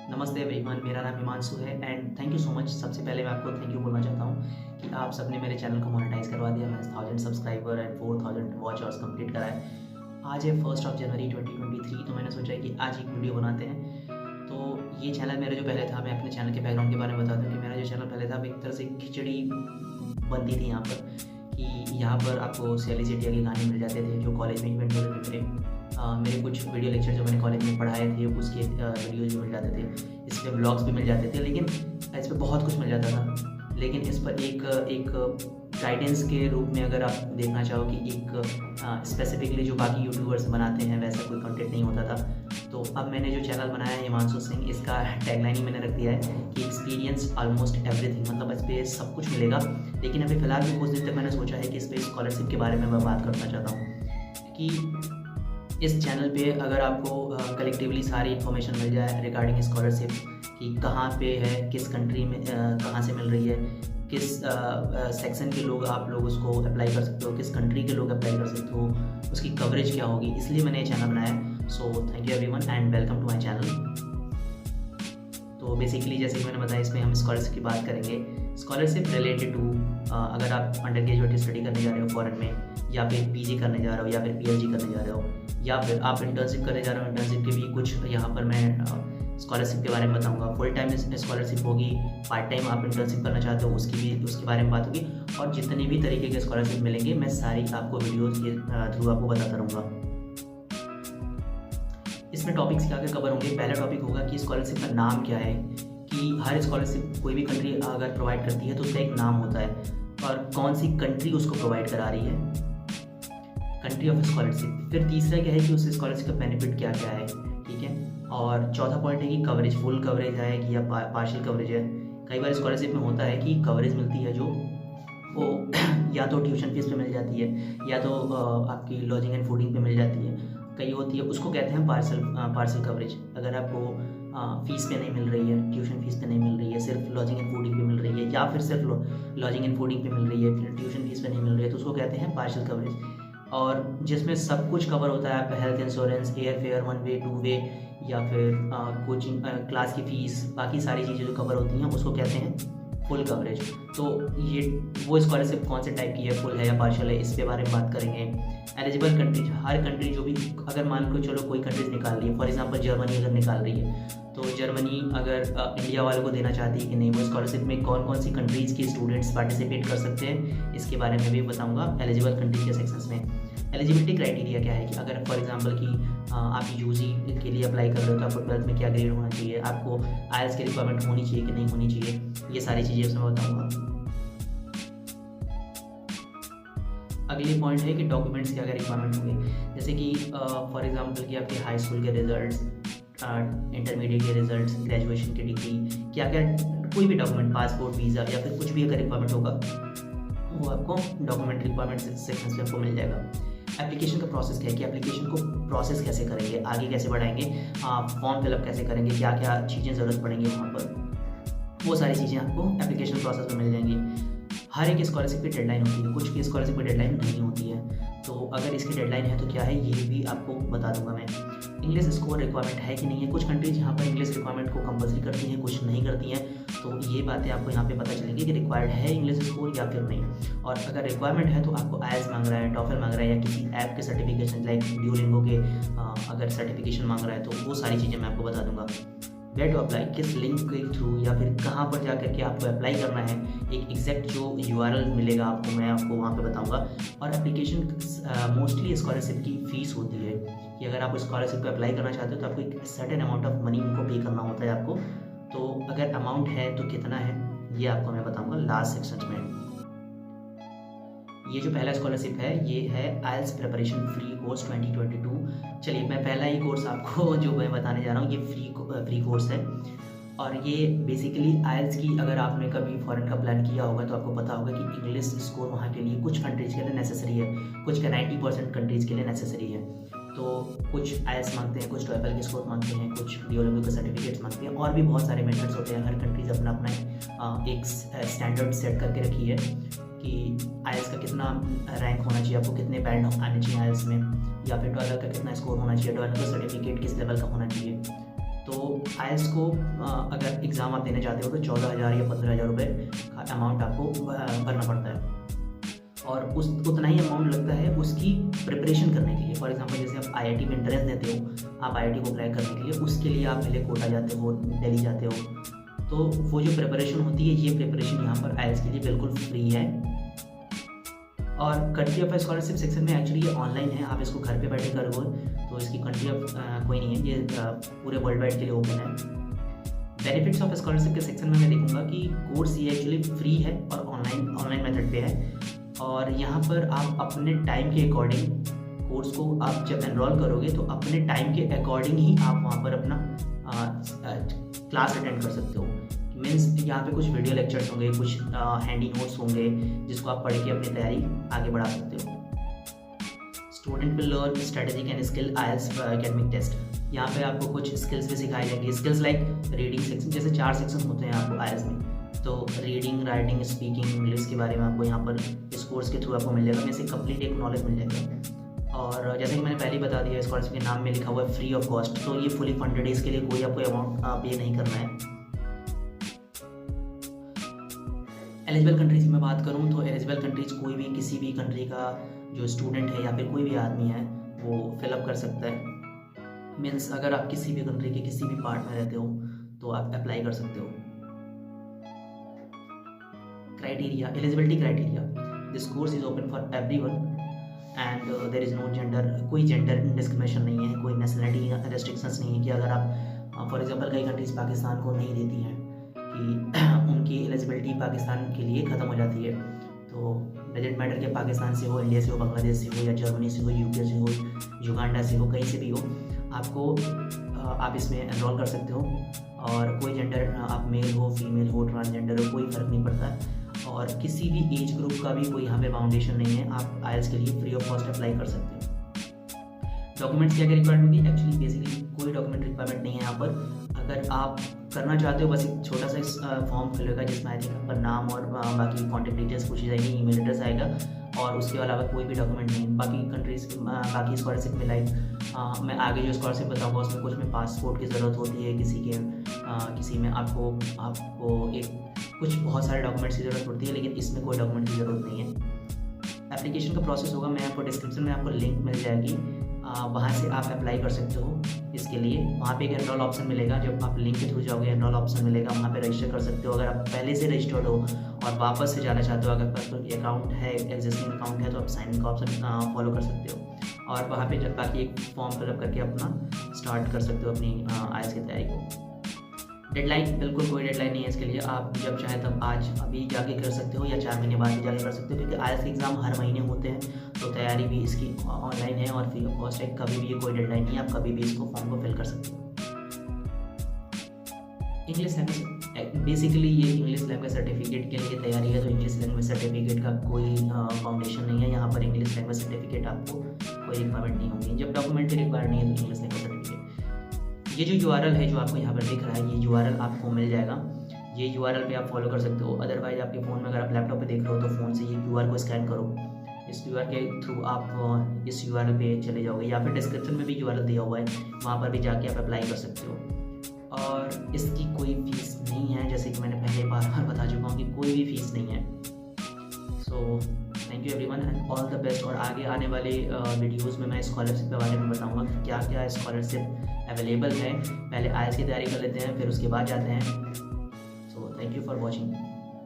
नमस्ते एवरीवन, मेरा नाम हिमांशु है and thank you so much. सबसे पहले मैं आपको थैंक यू बोलना चाहता हूँ कि आप सबने मेरे चैनल को मोनेटाइज करवा दिया। मैं 1000 subscriber and 4000 watch hours complete करा है। आज है 1 जनवरी 2023, तो मैंने सोचा है कि आज एक वीडियो बनाते हैं। तो ये चैनल मेरा जो पहले था, मैं अपने चैनल के बैकग्राउंड के बारे में बता दूँ कि मेरा जो चैनल पहले था वो एक तरह से खिचड़ी बनती थी यहाँ पर, कि यहाँ पर आपको सैली सेठिया के गाने मिल जाते थे जो कॉलेज में इवेंट होते थे। मेरे कुछ वीडियो लेक्चर जो मैंने कॉलेज में पढ़ाए थे उसके वीडियोज भी मिल जाते थे। इस पर ब्लॉग्स भी मिल जाते थे, लेकिन इस पर बहुत कुछ मिल जाता था। लेकिन इस पर एक गाइडेंस के रूप में अगर आप देखना चाहो कि एक स्पेसिफिकली जो बाकी यूट्यूबर्स बनाते हैं वैसा कोई कंटेंट नहीं होता था। तो अब मैंने जो चैनल बनाया है हिमांशु सिंह, इसका टैगलाइन ही मैंने रख दिया है कि एक्सपीरियंस ऑलमोस्ट एवरीथिंग। मतलब इस पर सब कुछ मिलेगा। लेकिन अभी फ़िलहाल भी कुछ दिन तक मैंने सोचा है कि इस पर स्कॉलरशिप के बारे में मैं बात करना चाहता हूँ कि इस चैनल पे अगर आपको कलेक्टिवली सारी इन्फॉर्मेशन मिल जाए रिगार्डिंग स्कॉलरशिप, कि कहाँ पे है, किस कंट्री में कहाँ से मिल रही है, किस सेक्शन के लोग आप लोग उसको अप्लाई कर सकते हो, किस कंट्री के लोग अप्लाई कर सकते हो, उसकी कवरेज क्या होगी, इसलिए मैंने ये चैनल बनाया है। So thank you everyone and welcome to my channel. तो बेसिकली जैसे कि मैंने बताया, इसमें हम स्कॉलरशिप की बात करेंगे। स्कॉलरशिप रिलेटेड टू अगर आप अंडर ग्रेजुएट स्टडी करने जा रहे हो फॉरेन में, या फिर पीजी करने जा रहे हो, या फिर पीएचडी करने जा रहे हो, या फिर आप इंटर्नशिप करने जा रहे हो। इंटर्नशिप के भी कुछ यहाँ पर मैं स्कॉलरशिप के बारे में बताऊंगा। फुल टाइम स्कॉलरशिप होगी, पार्ट टाइम आप इंटर्नशिप करना चाहते हो उसके बारे में बात होगी। और जितने भी तरीके के स्कॉलरशिप मिलेंगे मैं सारी आपको वीडियोज़ के थ्रू आपको बताता रहूँगा। इसमें टॉपिक्स क्या क्या कवर होंगे। पहला टॉपिक होगा कि स्कॉलरशिप का नाम क्या है, कि हर स्कॉलरशिप कोई भी कंट्री अगर प्रोवाइड करती है तो उसका एक नाम होता है, और कौन सी कंट्री उसको प्रोवाइड करा रही है, कंट्री ऑफ स्कॉलरशिप। फिर तीसरा क्या है कि उस स्कॉलरशिप का बेनिफिट क्या क्या है, ठीक है। और चौथा पॉइंट है कि कवरेज, फुल कवरेज है कि या पार्शियल कवरेज है। कई बार स्कॉलरशिप में होता है कि कवरेज मिलती है जो वो या तो ट्यूशन फीस पे मिल जाती है, या तो आपकी लॉजिंग एंड फूडिंग पे मिल जाती है। कई होती है, उसको कहते हैं पार्सल कवरेज। अगर आपको फीस पे नहीं मिल रही है, ट्यूशन फीस पे नहीं मिल रही है, सिर्फ लॉजिंग एंड फूडिंग पे मिल रही है, या फिर सिर्फ लॉजिंग एंड फूडिंग पे मिल रही है, फिर ट्यूशन फीस पे नहीं मिल रही है, तो उसको कहते हैं पार्शियल कवरेज। और जिसमें सब कुछ कवर होता है, आपका हेल्थ इंश्योरेंस, एयर फेयर, 1 वे 2 वे, या फिर कोचिंग क्लास की फ़ीस, बाकी सारी चीज़ें जो कवर होती हैं उसको कहते हैं फुल कवरेज। तो ये वो स्कॉलरशिप कौन से टाइप की है, फुल है या पार्शियल है, इसके बारे में बात करेंगे। एलिजिबल कंट्रीज, हर कंट्री जो भी, अगर मान लो चलो कोई कंट्रीज निकाल रही है, फॉर एग्जांपल जर्मनी अगर निकाल रही है, तो जर्मनी अगर इंडिया वालों को देना चाहती है कि नहीं, वो स्कॉलरशिप में कौन कौन सी कंट्रीज़ के स्टूडेंट्स पार्टिसिपेट कर सकते हैं, इसके बारे में भी बताऊँगा एलिजिबल कंट्री के सेक्शंस में। एलिजिबिलिटी क्राइटेरिया क्या है, कि अगर फॉर एग्जांपल कि आप यूजी के लिए अप्लाई कर रहे हो तो आपको 12th में क्या ग्रेड होना चाहिए, आपको आईएलटीएस की रिक्वायरमेंट होनी चाहिए कि नहीं होनी चाहिए, ये सारी चीज़ें उसमें बताऊँगा। अगले पॉइंट है कि डॉक्यूमेंट्स क्या क्या रिक्वायरमेंट होंगे। जैसे कि फॉर एग्जांपल कि आपके हाई स्कूल के रिजल्ट्स, इंटरमीडिएट के रिजल्ट्स, ग्रेजुएशन की डिग्री, क्या क्या कोई भी डॉक्यूमेंट, पासपोर्ट, वीज़ा, या फिर कुछ भी अगर रिक्वायरमेंट होगा वो आपको डॉक्यूमेंट रिक्वायरमेंट सेक्शन में आपको मिल जाएगा। एप्लीकेशन का प्रोसेस क्या है, कि एप्लीकेशन को प्रोसेस कैसे करेंगे, आगे कैसे बढ़ाएंगे, फॉर्म फिलअप कैसे करेंगे, क्या क्या चीज़ें ज़रूरत पड़ेंगी वहाँ पर, वो सारी चीज़ें आपको एप्लीकेशन प्रोसेस में मिल जाएंगी। हर एक स्कॉलरशिप की डेडलाइन होती है, कुछ की स्कॉलरशिप की डेडलाइन नहीं होती है, तो अगर इसकी डेडलाइन है तो क्या है ये भी आपको बता दूंगा मैं। इंग्लिश स्कोर रिक्वायरमेंट है कि नहीं है, कुछ कंट्रीज यहाँ पर इंग्लिश रिक्वायरमेंट को कंपलसरी करती हैं, कुछ नहीं करती हैं, तो ये बातें आपको यहाँ पे पता चलेंगी कि रिक्वायर्ड है इंग्लिश स्कोर या फिर नहीं। और अगर रिक्वायरमेंट है तो आपको आईएलटीएस मांग रहा है, टॉफल मांग रहा है, या किसी ऐप के सर्टिफिकेशन लाइक ड्यूलिंगो के अगर सर्टिफिकेशन मांग रहा है, तो वो सारी चीज़ें मैं आपको बता दूंगा। वेयर टू अप्लाई, किस लिंक के थ्रू या फिर कहाँ पर जा करके आपको अप्लाई करना है, एक एग्जैक्ट जो यूआरएल मिलेगा आपको, मैं आपको वहाँ पे बताऊँगा। और एप्लीकेशन मोस्टली स्कॉलरशिप की फ़ीस होती है, कि अगर आप स्कॉलरशिप पे अप्लाई करना चाहते हो तो आपको एक सर्टेन अमाउंट ऑफ मनी उनको पे करना होता है आपको। तो अगर अमाउंट है तो कितना है ये आपको मैं बताऊँगा लास्ट सेक्शन में। ये जो पहला स्कॉलरशिप है ये है आईएलटीएस प्रिपरेशन फ्री कोर्स 2022। चलिए मैं पहला ही कोर्स आपको जो मैं बताने जा रहा हूँ, ये फ्री कोर्स है। और ये बेसिकली आईएलटीएस की, अगर आपने कभी फॉरेन का प्लान किया होगा तो आपको पता होगा कि इंग्लिश स्कोर वहाँ के लिए कुछ कंट्रीज़ के लिए नेसेसरी है, कुछ का 90% कंट्रीज़ के लिए नेसेसरी है। तो कुछ आईएलटीएस मांगते हैं, कुछ टॉफल के स्कोर मांगते हैं, कुछ डुओलिंगो के सर्टिफिकेट्स मांगते हैं, और भी बहुत सारे मेथड्स होते हैं। हर कंट्रीज अपना अपना एक स्टैंडर्ड सेट करके रखी है कि आईएलटीएस का कितना रैंक होना चाहिए, आपको कितने बैंड आने चाहिए आईएलटीएस में, या फिर टॉफल का कितना स्कोर होना चाहिए, टॉफल का सर्टिफिकेट किस लेवल का होना चाहिए। तो तो आइल्स को अगर एग्ज़ाम आप देने जाते हो तो 14,000 या 15,000 रुपये का अमाउंट आपको भरना पड़ता है, और उतना ही अमाउंट लगता है उसकी प्रिपरेशन करने के लिए। फॉर एग्जांपल जैसे आप आईआईटी में एंट्रेंस देते हो, आप आईआईटी को क्रैक करने के लिए, उसके लिए आप पहले कोटा जाते हो, दिल्ली जाते हो, तो वो जो प्रिपरेशन होती है, ये प्रिपरेशन यहाँ पर आइल्स के लिए बिल्कुल फ्री है। और कंट्री ऑफ स्कॉलरशिप सेक्शन में एक्चुअली ये ऑनलाइन है, आप इसको घर पे बैठे करोगे तो इसकी कंट्री ऑफ कोई नहीं है, ये पूरे वर्ल्ड वाइड के लिए ओपन है। बेनिफिट्स ऑफ स्कॉलरशिप के सेक्शन में मैं देखूँगा कि कोर्स ये एक्चुअली फ्री है और ऑनलाइन मेथड पे है, और यहाँ पर आप अपने टाइम के अकॉर्डिंग कोर्स को आप जब एनरोल करोगे तो अपने टाइम के अकॉर्डिंग ही आप वहाँ पर अपना क्लास अटेंड कर सकते हो। मीन्स यहाँ पे कुछ वीडियो लेक्चर्स होंगे, कुछ हैंडी नोट्स होंगे जिसको आप पढ़ के अपनी तैयारी आगे बढ़ा सकते हो। Student will learn strategic and skill IELTS academic test. यहाँ पे आपको कुछ स्किल्स भी सिखाई जाएंगी, स्किल्स लाइक रीडिंग सेक्शन, जैसे 4 सेक्शन होते हैं आपको आइल्स में, तो रीडिंग, राइटिंग, स्पीकिंग, इंग्लिश के बारे में आपको यहाँ पर इस कोर्स के थ्रू आपको मिल जाएगा, जैसे कंप्लीट एक नॉलेज मिल जाएगा। और जैसे कि मैंने पहले बता दिया, स्कॉलरशिप के नाम में लिखा हुआ है फ्री ऑफ कॉस्ट, तो ये फुली फंडेड है, इसके लिए कोई आपको अमाउंट पे नहीं करना है। एलिजिबल कंट्रीज की मैं बात करूँ तो एलिजिबल कंट्रीज कोई भी किसी भी कंट्री का जो स्टूडेंट है या फिर कोई भी आदमी है वो फिलअप कर सकता है। मीन्स अगर आप किसी भी कंट्री के किसी भी पार्ट में रहते हो तो आप अप्लाई कर सकते हो। Criteria, eligibility criteria, this course is open for everyone and there is no gender, कोई जेंडर डिस्क्रिमिनेशन नहीं है, कोई नेशनलिटी रेस्ट्रिक्शंस नहीं है कि अगर आप फॉर एग्जांपल कई कंट्रीज पाकिस्तान को नहीं देती हैं कि उनकी एलिजिबिलिटी पाकिस्तान के लिए ख़त्म हो जाती है, तो डजंट मैटर कि पाकिस्तान से हो, इंडिया से हो, बांग्लादेश से हो, या जर्मनी से हो, यूके से हो, युगांडा से हो, कहीं से भी हो, आपको आप इसमें एनरोल कर सकते हो। और कोई जेंडर, आप मेल हो, फीमेल हो, ट्रांसजेंडर हो, कोई फ़र्क नहीं पड़ता, और किसी भी एज ग्रुप का भी कोई यहाँ पे बाउंडेशन नहीं है, आप आइल्स के लिए फ्री ऑफ कॉस्ट अप्लाई कर सकते हो। डॉक्यूमेंट्स की अगर रिक्वायरमेंट होगी, एक्चुअली बेसिकली कोई डॉक्यूमेंट रिक्वायरमेंट नहीं है यहाँ पर। अगर आप करना चाहते हो बस एक छोटा सा फॉर्म फिलेगा जिसमें आई थिंक आपका नाम और बाकी कॉन्टैक्ट डिटेल्स पूछी जाएगी, ईमेल एड्रेस आएगा, और उसके अलावा कोई भी डॉक्यूमेंट नहीं। बाकी कंट्रीज बाकी स्कॉलरशिप में लाइक मैं आगे जो स्कॉलरशिप बताऊँगा उसमें कुछ में पासपोर्ट की ज़रूरत होती है, किसी में आपको एक कुछ बहुत सारे डॉक्यूमेंट्स की ज़रूरत पड़ती है, लेकिन इसमें कोई डॉक्यूमेंट की ज़रूरत नहीं है। एप्लीकेशन का प्रोसेस होगा, मैं आपको डिस्क्रिप्शन में आपको लिंक मिल जाएगी, वहाँ से आप अप्लाई कर सकते हो इसके लिए। वहाँ पे एक एनरोल ऑप्शन मिलेगा, जब आप लिंक के थ्रू जाओगे एनरोल ऑप्शन मिलेगा, वहाँ पे रजिस्टर कर सकते हो। अगर आप पहले से रजिस्टर्ड हो और वापस से जाना चाहते हो, अगर आपका अकाउंट है, एग्जिस्टिंग अकाउंट है, तो आप साइन इन का ऑप्शन फॉलो कर सकते हो, और वहाँ पे जब बाकी एक फॉर्म फिलअप करके अपना स्टार्ट कर सकते हो अपनी आइल्स की तैयारी को। डेडलाइन, बिल्कुल कोई डेडलाइन नहीं है इसके लिए, आप जब चाहे तब आज अभी जाके कर सकते हो या 4 महीने बाद भी जाके कर सकते हो, क्योंकि आइल्स के एग्ज़ाम हर महीने होते हैं, तो तैयारी भी इसकी ऑनलाइन है और फ्री ऑफ कॉस्ट है। कभी भी ये कोई डेडलाइन नहीं है, आप कभी भी इसको फॉर्म को फिल कर सकते हो। इंग्लिश लैंग्वेज, बेसिकली ये इंग्लिश लैंग्वेज सर्टिफिकेट के लिए तैयारी है, तो इंग्लिश लैंग्वेज सर्टिफिकेट का कोई फाउंडेशन नहीं है यहाँ पर। इंग्लिश लैंग्वेज सर्टिफिकेट आपको कोई रिक्वायरमेंट नहीं होगी, जब डॉक्यूमेंट रिक्वायर्ड नहीं है तो इंग्लिश लैंग्वेज सर्टिफिकेट। ये जो URL है जो आपको यहाँ पर दिख रहा है, ये URL आपको मिल जाएगा, ये URL पे आप फॉलो कर सकते हो। अदरवाइज आपके फ़ोन में अगर आप लैपटॉप पे देख रहे हो तो फ़ोन से ये QR को स्कैन करो, इस QR के थ्रू आप इस URL पे चले जाओगे, या फिर डिस्क्रिप्शन में भी URL दिया हुआ है, वहाँ पर भी जाके आप अप्लाई कर सकते हो। और इसकी कोई फ़ीस नहीं है, जैसे कि मैंने पहले बार बता चुका हूँ कि कोई भी फ़ीस नहीं है। So thank you everyone and all the best. और आगे आने वाले वीडियोस में मैं स्कॉलरशिप के बारे में बताऊंगा कि क्या क्या स्कॉलरशिप अवेलेबल है। पहले आइल्स की तैयारी कर लेते हैं, फिर उसके बाद जाते हैं। सो थैंक यू फॉर वॉचिंग।